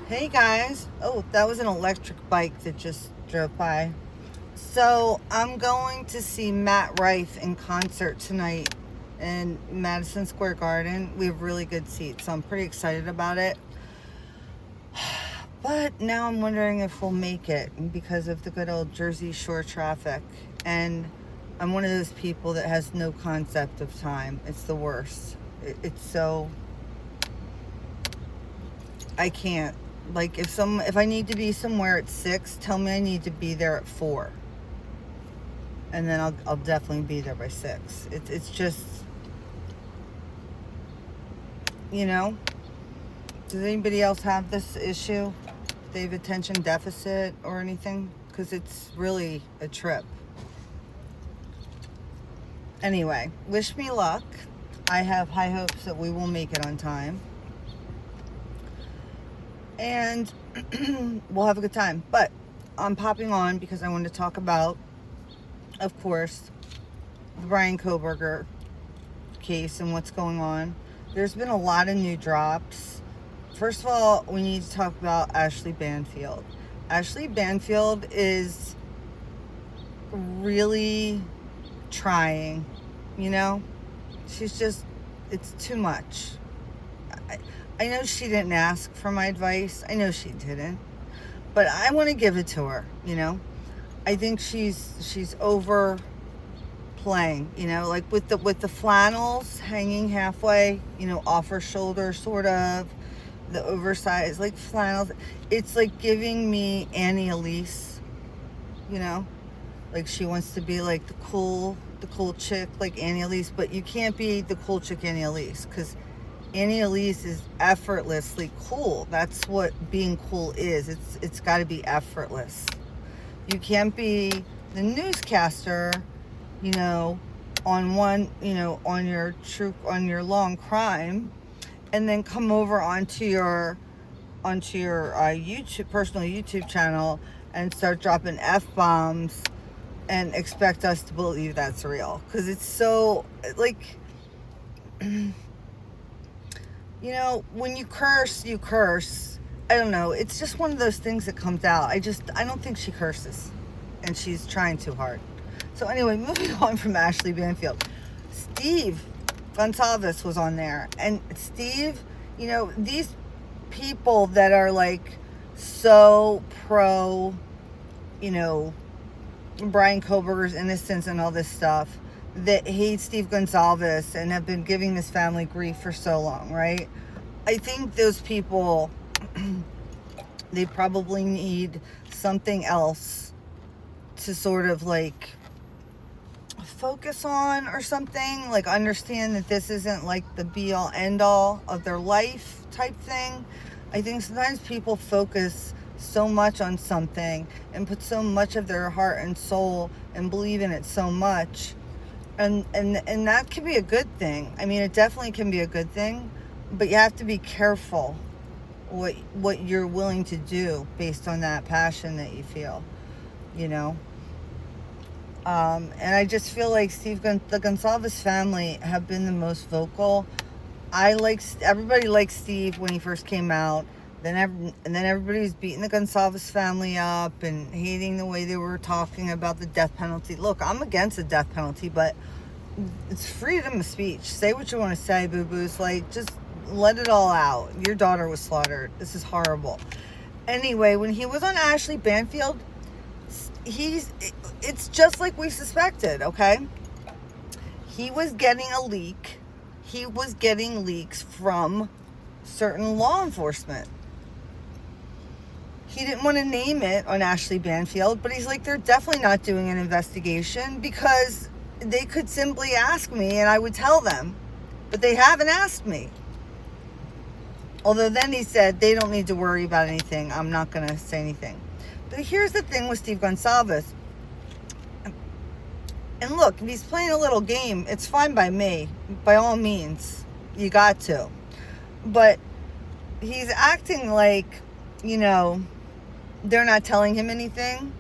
Hey guys. Oh, that was an electric bike that just drove by. So I'm going to see Matt Rife in concert tonight in Madison Square Garden. We have really good seats, so I'm pretty excited about it. But now I'm wondering if we'll make it because of the good old Jersey Shore traffic. And I'm one of those people that has no concept of time. It's the worst. It's so I can't. Like if I need to be somewhere at 6, tell me I need to be there at 4. And then I'll definitely be there by 6. It's just, you know, does anybody else have this issue? They have attention deficit or anything? Because it's really a trip. Anyway, wish me luck. I have high hopes that we will make it on time. And we'll have a good time. But I'm popping on because I wanted to talk about, of course, the Brian Koberger case and what's going on. There's been a lot of new drops. First of all, we need to talk about Ashleigh Banfield. Ashleigh Banfield is really trying, you know? She's just, it's too much. I know she didn't ask for my advice. I know she didn't. But I want to give it to her, you know? I think she's overplaying, you know, like with the flannels hanging halfway, you know, off her shoulder, sort of, the oversized like flannels. It's like giving me Annie Elise, you know, like she wants to be like the cool chick like Annie Elise, but you can't be the cool chick Annie Elise because Annie Elise is effortlessly cool. That's what being cool is. It's got to be effortless. You can't be the newscaster, you know, on your long crime, and then come over onto your YouTube personal YouTube channel and start dropping F-bombs and expect us to believe that's real. Because it's so, like, you know, when you curse, you curse. I don't know. It's just one of those things that comes out. I don't think she curses. And she's trying too hard. So anyway, moving on from Ashleigh Banfield. Steve Goncalves was on there. And Steve, you know, these people that are like so pro, you know, Brian Koberger's innocence and all this stuff, that hate Steve Goncalves and have been giving this family grief for so long, right? I think those people, they probably need something else to sort of like focus on or something, like understand that this isn't like the be all end all of their life type thing. I think sometimes people focus so much on something and put so much of their heart and soul and believe in it so much. And that can be a good thing. I mean, it definitely can be a good thing, but you have to be careful what you're willing to do based on that passion that you feel, you know. And I just feel like the Goncalves family have been the most vocal. Everybody liked Steve when he first came out. And then everybody was beating the Goncalves family up and hating the way they were talking about the death penalty. Look, I'm against the death penalty, but it's freedom of speech. Say what you want to say, boo-boos. Like, just let it all out. Your daughter was slaughtered. This is horrible. Anyway, when he was on Ashleigh Banfield, it's just like we suspected, okay? He was getting a leak. He was getting leaks from certain law enforcement. He didn't want to name it on Ashleigh Banfield, but he's like, they're definitely not doing an investigation because they could simply ask me and I would tell them, but they haven't asked me. Although then he said, they don't need to worry about anything. I'm not going to say anything. But here's the thing with Steve Goncalves. And look, if he's playing a little game, it's fine by me. By all means, you got to. But he's acting like, you know, they're not telling him anything.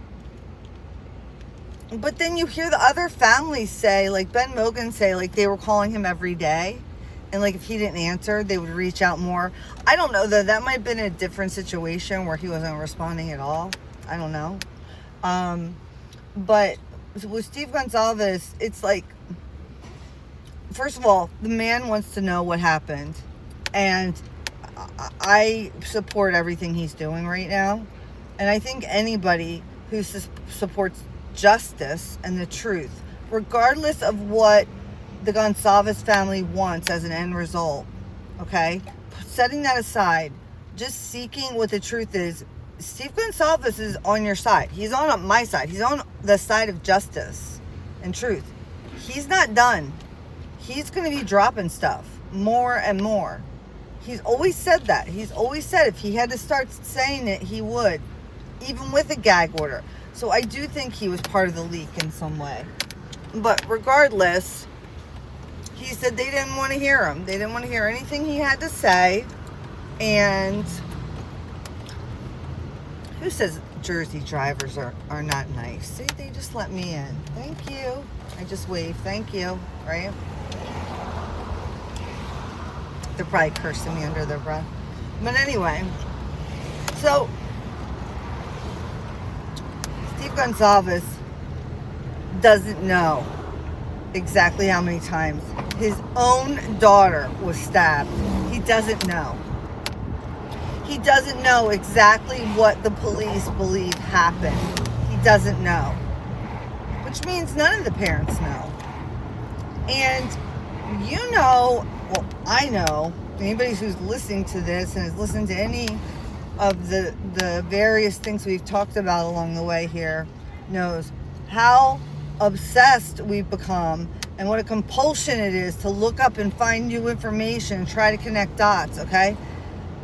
But then you hear the other families say, like Ben Mogan say, like they were calling him every day. And like if he didn't answer, they would reach out more. I don't know though. That might have been a different situation where he wasn't responding at all. I don't know. But with Steve Goncalves, it's like, first of all, the man wants to know what happened. And I support everything he's doing right now. And I think anybody who supports justice and the truth, regardless of what the Goncalves family wants as an end result, okay? Setting that aside, just seeking what the truth is, Steve Goncalves is on your side. He's on my side. He's on the side of justice and truth. He's not done. He's going to be dropping stuff more and more. He's always said that. He's always said if he had to start saying it, he would, even with a gag order. So I do think he was part of the leak in some way. But regardless, he said they didn't want to hear him. They didn't want to hear anything he had to say. And who says Jersey drivers are not nice? See, they just let me in. Thank you. I just waved. Thank you. Right? They're probably cursing me under their breath. But anyway, so Steve Goncalves doesn't know exactly how many times his own daughter was stabbed. He doesn't know. He doesn't know exactly what the police believe happened. He doesn't know. Which means none of the parents know. And you know, well, I know, anybody who's listening to this and has listened to any of the various things we've talked about along the way here knows how obsessed we've become and what a compulsion it is to look up and find new information and try to connect dots, okay?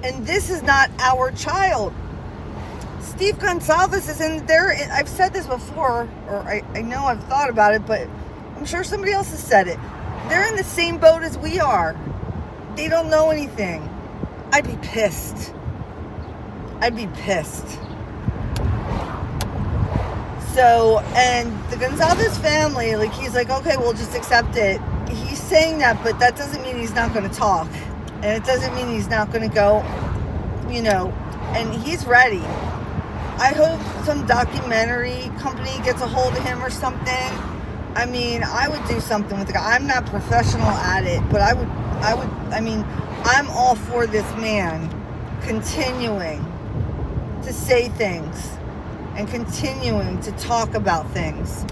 And this is not our child. Steve Goncalves is in there. I've said this before, or I know I've thought about it, but I'm sure somebody else has said it. They're in the same boat as we are. They don't know anything. I'd be pissed. I'd be pissed. So, and the Goncalves family, like, he's like, okay, we'll just accept it. He's saying that, but that doesn't mean he's not going to talk. And it doesn't mean he's not going to go, you know, and he's ready. I hope some documentary company gets a hold of him or something. I mean, I would do something with the guy. I'm not professional at it, but I mean, I'm all for this man continuing to say things and continuing to talk about things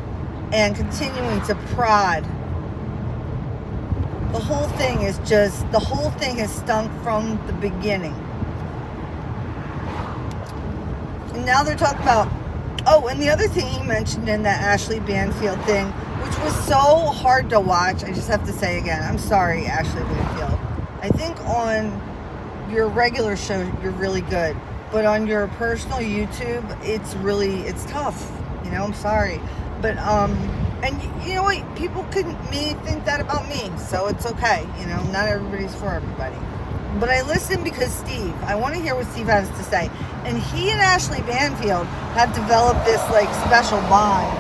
and continuing to prod. The whole thing has stunk from the beginning. And now they're talking about, oh, and the other thing he mentioned in that Ashleigh Banfield thing, which was so hard to watch, I just have to say again, I'm sorry, Ashleigh Banfield. I think on your regular show, you're really good. But on your personal YouTube, it's tough. You know, I'm sorry. But, and you know what? People may think that about me, so it's okay. You know, not everybody's for everybody. But I listen because I want to hear what Steve has to say. And he and Ashleigh Banfield have developed this, like, special bond,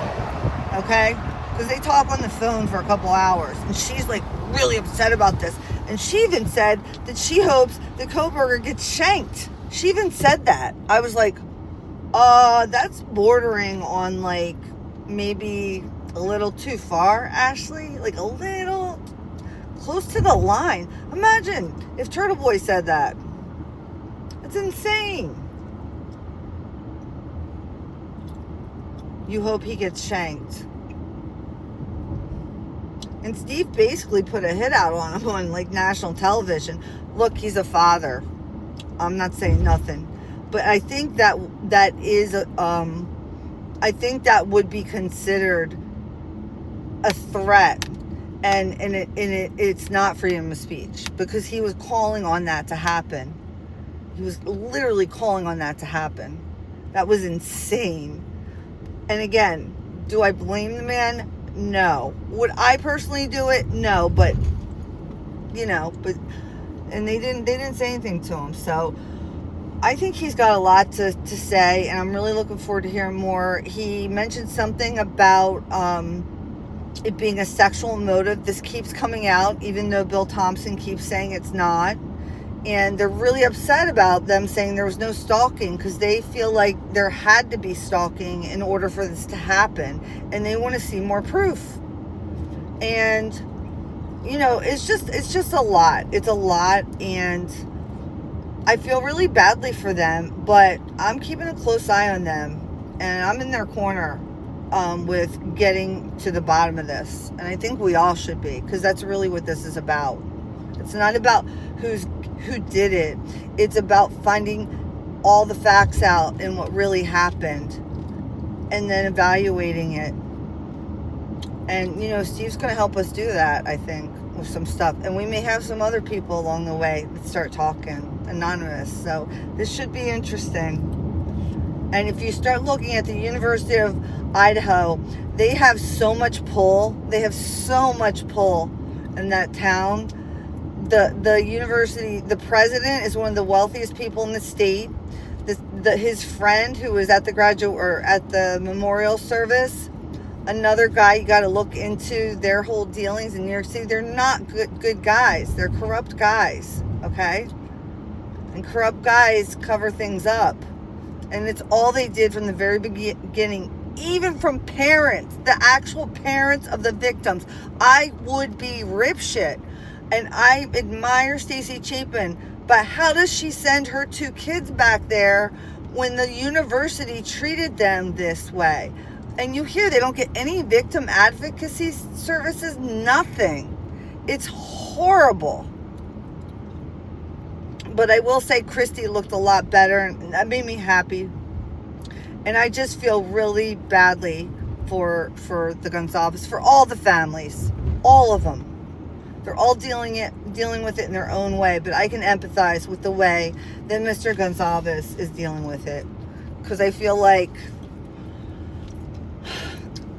okay? Because they talk on the phone for a couple hours. And she's, like, really upset about this. And she even said that she hopes that Kohberger gets shanked. She even said that. I was like, that's bordering on, like, maybe a little too far, Ashleigh. Like, a little close to the line. Imagine if Turtle Boy said that. It's insane. You hope he gets shanked. And Steve basically put a hit out on him on, like, national television. Look, he's a father. I'm not saying nothing. But I think that is, I think that would be considered a threat. And it's not freedom of speech. Because he was calling on that to happen. He was literally calling on that to happen. That was insane. And again, do I blame the man? No. Would I personally do it? No. But, you know, and they didn't say anything to him. So I think he's got a lot to say, and I'm really looking forward to hearing more. He mentioned something about it being a sexual motive. This keeps coming out, even though Bill Thompson keeps saying it's not. And they're really upset about them saying there was no stalking, because they feel like there had to be stalking in order for this to happen. And they want to see more proof. And, you know, it's just a lot. It's a lot. And I feel really badly for them, but I'm keeping a close eye on them. And I'm in their corner with getting to the bottom of this. And I think we all should be, because that's really what this is about. It's not about who did it. It's about finding all the facts out and what really happened, and then evaluating it. And, you know, Steve's going to help us do that, I think, with some stuff. And we may have some other people along the way that start talking, anonymous. So this should be interesting. And if you start looking at the University of Idaho, they have so much pull. They have so much pull in that town. The university, the president is one of the wealthiest people in the state. His friend who was at the graduate or at the memorial service, another guy. You got to look into their whole dealings in New York City. They're not good guys. They're corrupt guys. Okay, and corrupt guys cover things up, and it's all they did from the very beginning. Even from parents, the actual parents of the victims. I would be ripshit. And I admire Stacy Chapin, but how does she send her 2 kids back there when the university treated them this way? And you hear they don't get any victim advocacy services, nothing. It's horrible. But I will say Christy looked a lot better, and that made me happy. And I just feel really badly for the Goncalves, for all the families, all of them. They're all dealing with it in their own way, but I can empathize with the way that Mr. Goncalves is dealing with it, because I feel like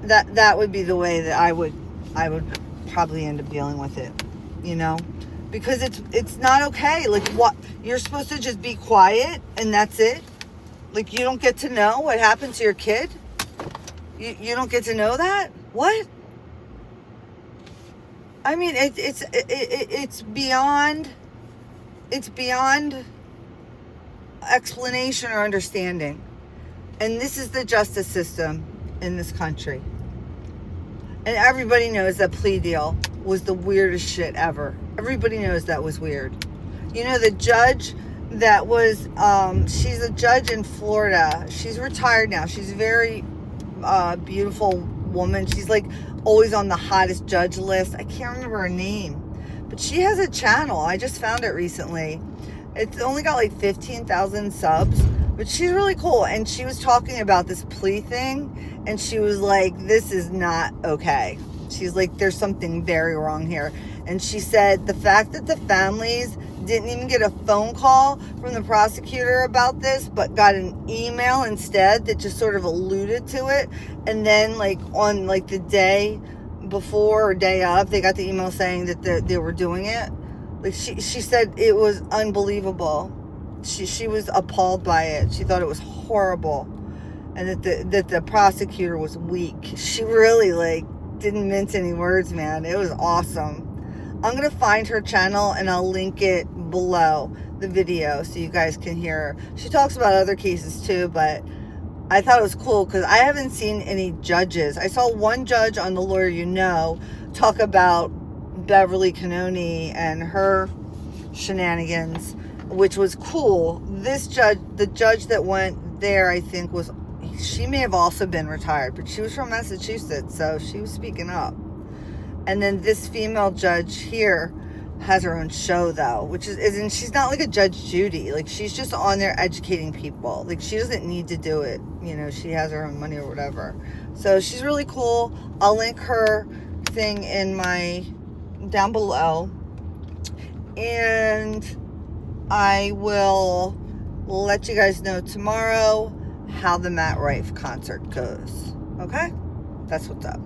that would be the way that I would probably end up dealing with it, you know, because it's not okay. Like, what, you're supposed to just be quiet and that's it? Like, you don't get to know what happened to your kid? You don't get to know that? What? I mean, it's beyond explanation or understanding. And this is the justice system in this country. And everybody knows that plea deal was the weirdest shit ever. Everybody knows that was weird. You know, the judge that was, she's a judge in Florida. She's retired now. She's a very beautiful woman. She's like always on the hottest judge list. I can't remember her name, but she has a channel. I just found it recently. It's only got like 15,000 subs, but she's really cool. And she was talking about this plea thing, and she was like, this is not okay. She's like, there's something very wrong here. And she said the fact that the families didn't even get a phone call from the prosecutor about this, but got an email instead that just sort of alluded to it. And then, like, on like the day before or day of, they got the email saying that they were doing it. Like, she said it was unbelievable. She was appalled by it. She thought it was horrible, and that the prosecutor was weak. She really, like, didn't mince any words, man. It was awesome. I'm going to find her channel and I'll link it below the video so you guys can hear her. She talks about other cases too, but I thought it was cool because I haven't seen any judges. I saw one judge on The Lawyer You Know talk about Beverly Cannoni and her shenanigans, which was cool. This judge, the judge that went there, I think she may have also been retired, but she was from Massachusetts, so she was speaking up. And then this female judge here has her own show, though, which isn't, she's not like a Judge Judy. Like, she's just on there educating people. Like, she doesn't need to do it. You know, she has her own money or whatever. So she's really cool. I'll link her thing down below. And I will let you guys know tomorrow how the Matt Rife concert goes. Okay? That's what's up.